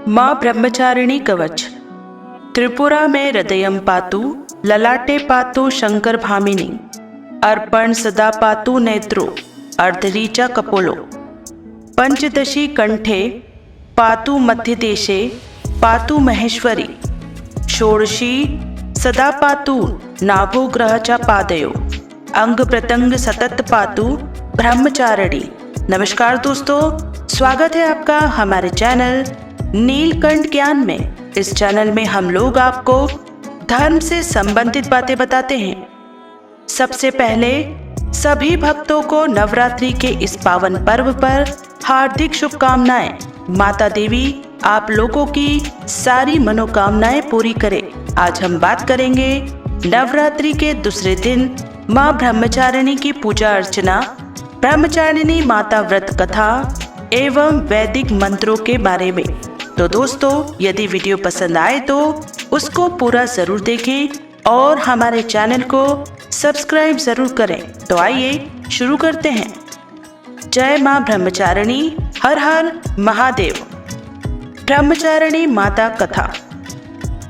माँ ब्रह्मचारिणी कवच। त्रिपुरा में हृदयं पातु, ललाटे पातु शंकर भामिनी, अर्पण सदा पातु नेत्रो, अर्धरीचा कपोलो, पंचदशी कंठे पातु मध्यदेशे, पातु महेश्वरी, षोडशी सदा पातु नाभो ग्रहचा पादयो, अंग प्रत्यंग सतत पातु ब्रह्मचारिणी। नमस्कार दोस्तों, स्वागत है आपका हमारे चैनल नीलकंठ ज्ञान में। इस चैनल में हम लोग आपको धर्म से संबंधित बातें बताते हैं। सबसे पहले सभी भक्तों को नवरात्रि के इस पावन पर्व पर हार्दिक शुभकामनाएं। माता देवी आप लोगों की सारी मनोकामनाएं पूरी करे। आज हम बात करेंगे नवरात्रि के दूसरे दिन माँ ब्रह्मचारिणी की पूजा अर्चना, ब्रह्मचारिणी माता व्रत कथा एवं वैदिक मंत्रों के बारे में। तो दोस्तों, यदि वीडियो पसंद आए तो उसको पूरा जरूर देखें और हमारे चैनल को सब्सक्राइब जरूर करें। तो आइए शुरू करते हैं। जय माँ ब्रह्मचारिणी, हर हर महादेव। ब्रह्मचारिणी माता कथा।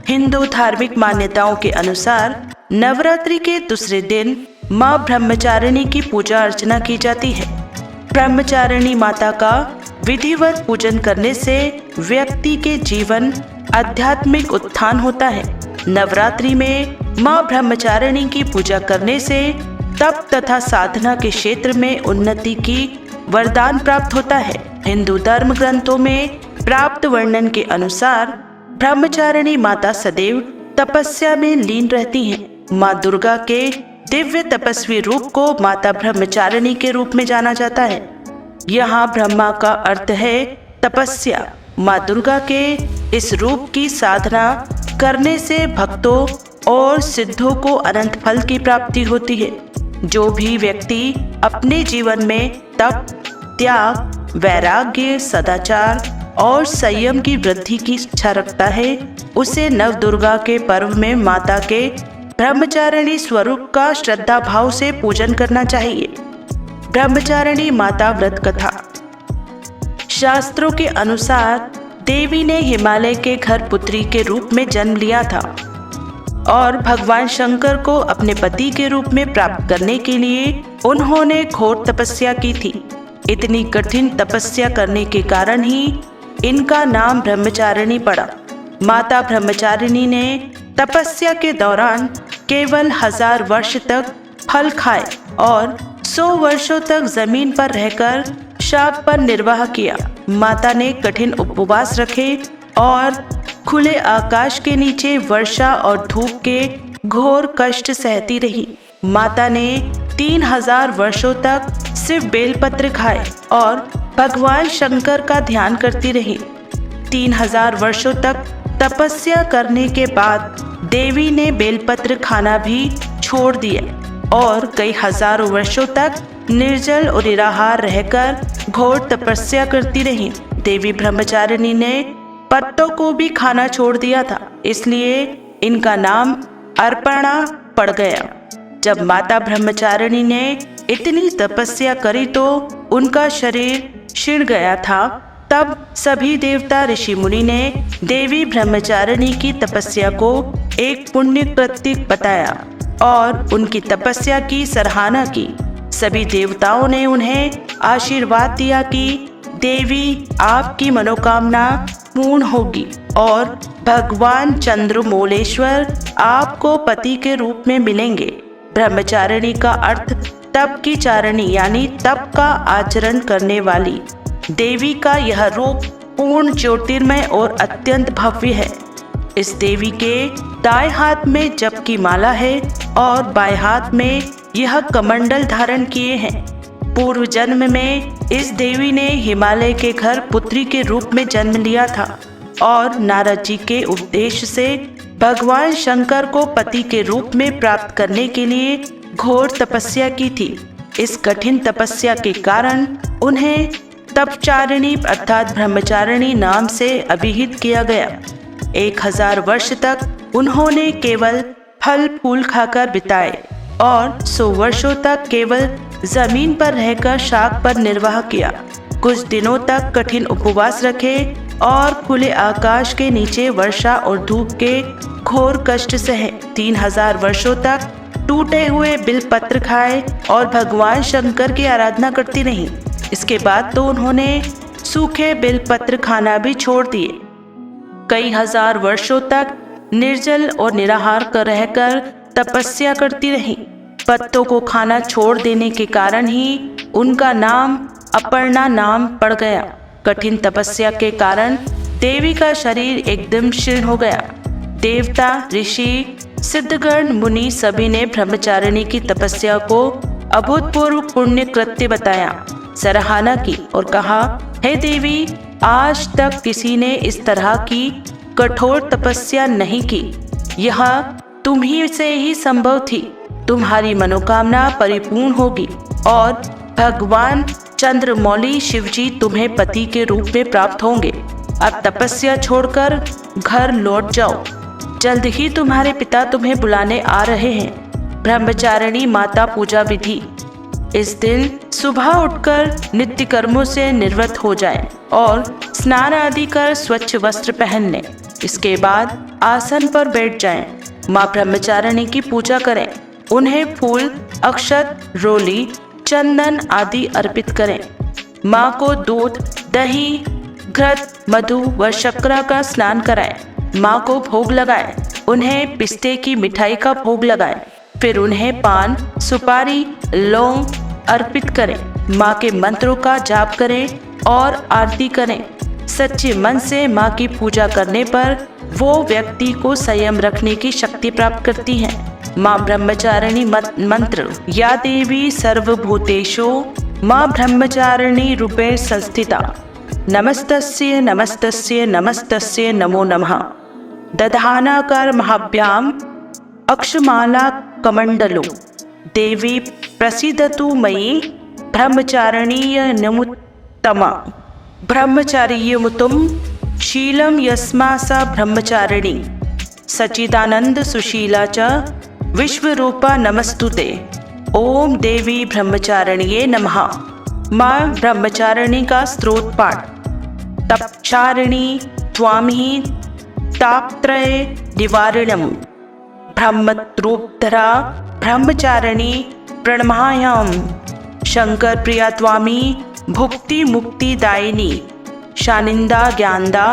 हिंदू धार्मिक मान्यताओं के अनुसार नवरात्रि के दूसरे दिन माँ ब्रह्मचारिणी की पूजा अर्चना की जाती है। ब्रह्मचारिणी माता का विधिवत पूजन करने से व्यक्ति के जीवन आध्यात्मिक उत्थान होता है। नवरात्रि में माँ ब्रह्मचारिणी की पूजा करने से तप तथा साधना के क्षेत्र में उन्नति की वरदान प्राप्त होता है। हिंदू धर्म ग्रंथों में प्राप्त वर्णन के अनुसार ब्रह्मचारिणी माता सदैव तपस्या में लीन रहती हैं। माँ दुर्गा के दिव्य तपस्वी रूप को माता ब्रह्मचारिणी के रूप में जाना जाता है। यहाँ ब्रह्मा का अर्थ है तपस्या। माँ दुर्गा के इस रूप की साधना करने से भक्तों और सिद्धों को अनंत फल की प्राप्ति होती है। जो भी व्यक्ति अपने जीवन में तप, त्याग, वैराग्य, सदाचार और संयम की वृद्धि की इच्छा रखता है, उसे नव दुर्गा के पर्व में माता के ब्रह्मचारिणी स्वरूप का श्रद्धा भाव से पूजन करना चाहिए। ब्रह्मचारिणी माता व्रत कथा। शास्त्रों के अनुसार देवी ने हिमालय के घर पुत्री के रूप में जन्म लिया था और भगवान शंकर को अपने पति के रूप में प्राप्त करने के लिए उन्होंने घोर तपस्या की थी। इतनी कठिन तपस्या करने के कारण ही इनका नाम ब्रह्मचारिणी पड़ा। माता ब्रह्मचारिणी ने तपस्या के दौरान केवल 1000 वर्ष तक फल खाए और 100 वर्षों तक जमीन पर रहकर शाप पर निर्वाह किया। माता ने कठिन उपवास रखे और खुले आकाश के नीचे वर्षा और धूप के घोर कष्ट सहती रही। माता ने 3000 वर्षों तक सिर्फ बेलपत्र खाए और भगवान शंकर का ध्यान करती रही। 3000 वर्षों तक तपस्या करने के बाद देवी ने बेलपत्र खाना भी छोड़ दिया और कई हजारों वर्षों तक निर्जल और निराहार रहकर घोर तपस्या करती रही। देवी ब्रह्मचारिणी ने पत्तों को भी खाना छोड़ दिया था, इसलिए इनका नाम अर्पणा पड़ गया। जब माता ब्रह्मचारिणी ने इतनी तपस्या करी तो उनका शरीर क्षीण गया था। तब सभी देवता ऋषि मुनि ने देवी ब्रह्मचारिणी की तपस्या को एक पुण्य कृत्य बताया और उनकी तपस्या की सराहना की। सभी देवताओं ने उन्हें आशीर्वाद दिया कि देवी आपकी मनोकामना पूर्ण होगी और भगवान चंद्रमौलेश्वर आपको पति के रूप में मिलेंगे। ब्रह्मचारिणी का अर्थ तप की चारिणी यानी तप का आचरण करने वाली। देवी का यह रूप पूर्ण ज्योतिर्मय और अत्यंत भव्य है। इस देवी के दाएं हाथ में जप की माला है और बाएं हाथ में यह कमंडल धारण किए हैं। पूर्व जन्म में इस देवी ने हिमालय के घर पुत्री के रूप में जन्म लिया था और नारद जी के उपदेश से भगवान शंकर को पति के रूप में प्राप्त करने के लिए घोर तपस्या की थी। इस कठिन तपस्या के कारण उन्हें तपचारिणी अर्थात ब्रह्मचारिणी नाम से अभिहित किया गया। 1000 वर्ष तक उन्होंने केवल फल फूल खाकर बिताए और 100 वर्षों तक केवल जमीन पर रहकर शाक पर निर्वाह किया। कुछ दिनों तक कठिन उपवास रखे और खुले आकाश के नीचे वर्षा और धूप के घोर कष्ट सहे 3000 वर्षों तक टूटे हुए बिलपत्र खाए और भगवान शंकर की आराधना करती रहीं। इसके बाद तो उन्होंने सूखे बिलपत्र खाना भी छोड़ दिए। कई हजार वर्षों तक निर्जल और निराहार कर रहकर तपस्या करती रहीं। पत्तों को खाना छोड़ देने के कारण ही उनका नाम अपर्णा नाम पड़ गया। कठिन तपस्या के कारण देवी का शरीर एकदम क्षीण हो गया। देवता, ऋषि, सिद्धगण, मुनि सभी ने ब्रह्मचारिणी की तपस्या को अभूतपूर्व पुण्य कृत्य बताया, सराहना की और कहा, हे देवी, आज तक किसी ने इस तरह की कठोर तपस्या नहीं की। यह तुम ही से ही संभव थी। तुम्हारी मनोकामना परिपूर्ण होगी और भगवान चंद्रमौली शिवजी तुम्हें पति के रूप में प्राप्त होंगे। अब तपस्या छोड़कर घर लौट जाओ। जल्द ही तुम्हारे पिता तुम्हें बुलाने आ रहे हैं। ब्रह्मचारिणी माता पूजा विधि। इस दिन सुबह उठकर नित्य कर्मों से निवृत्त हो जाएं और स्नान आदि कर स्वच्छ वस्त्र पहन लें। इसके बाद आसन पर बैठ जाएं। माँ ब्रह्मचारिणी की पूजा करें। उन्हें फूल, अक्षत, रोली, चंदन आदि अर्पित करें। माँ को दूध, दही, घृत, मधु व शर्करा का स्नान कराएं। माँ को भोग लगाएं। उन्हें पिस्ते की मिठाई का भोग लगाएं। फिर उन्हें पान, सुपारी, लौंग अर्पित करें। माँ के मंत्रों का जाप करें और आरती करें। सच्चे मन से माँ की पूजा करने पर वो व्यक्ति को संयम रखने की शक्ति प्राप्त करती है। माँ ब्रह्मचारिणी मंत्र। या देवी सर्वभूतेषु माँ ब्रह्मचारिणी रूपे संस्थिता। नमस्तस्य नमस्तस्य नमस्तस्य नमो नमः। दधानाकार महाभ्याम अक्षमाला कमंडलो। देवी प्रसीदतु मयि ब्रह्मचारिणीय नमुत्तमा। ब्रह्मचार्यमुतुम शीलम यस्मा सा ब्रह्मचारिणी। सच्चिदानंद सुशीला च विश्वरूपा नमस्तुते। ओम देवी ब्रह्मचारिण्ये नमः। माँ ब्रह्मचारिणी का स्त्रोत पाठ। तपचारिणी त्वामि तापत्रय निवारणम। ब्रह्मरूपधरा ब्रह्मचारिणी प्रणमायाम। शंकर प्रिया त्वामि भुक्ति मुक्ति दायिनी। शानिंदा ज्ञानदा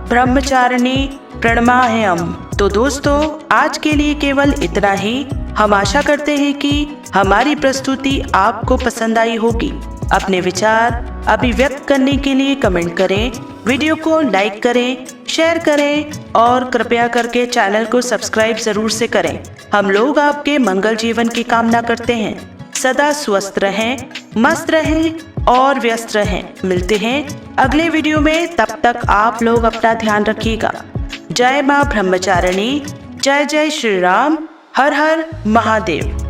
ब्रह्मचारिणी प्रणमायाम। तो दोस्तों, आज के लिए केवल इतना ही। हम आशा करते हैं कि हमारी प्रस्तुति आपको पसंद आई होगी। अपने विचार अभिव्यक्त करने के लिए कमेंट करें, वीडियो को लाइक करें, शेयर करें और कृपया करके चैनल को सब्सक्राइब जरूर से करें। हम लोग आपके मंगल जीवन की कामना करते हैं। सदा स्वस्थ रहें, मस्त रहें और व्यस्त रहें। मिलते हैं अगले वीडियो में। तब तक आप लोग अपना ध्यान रखिएगा। जय माँ ब्रह्मचारिणी। जय जय श्री राम। हर हर महादेव।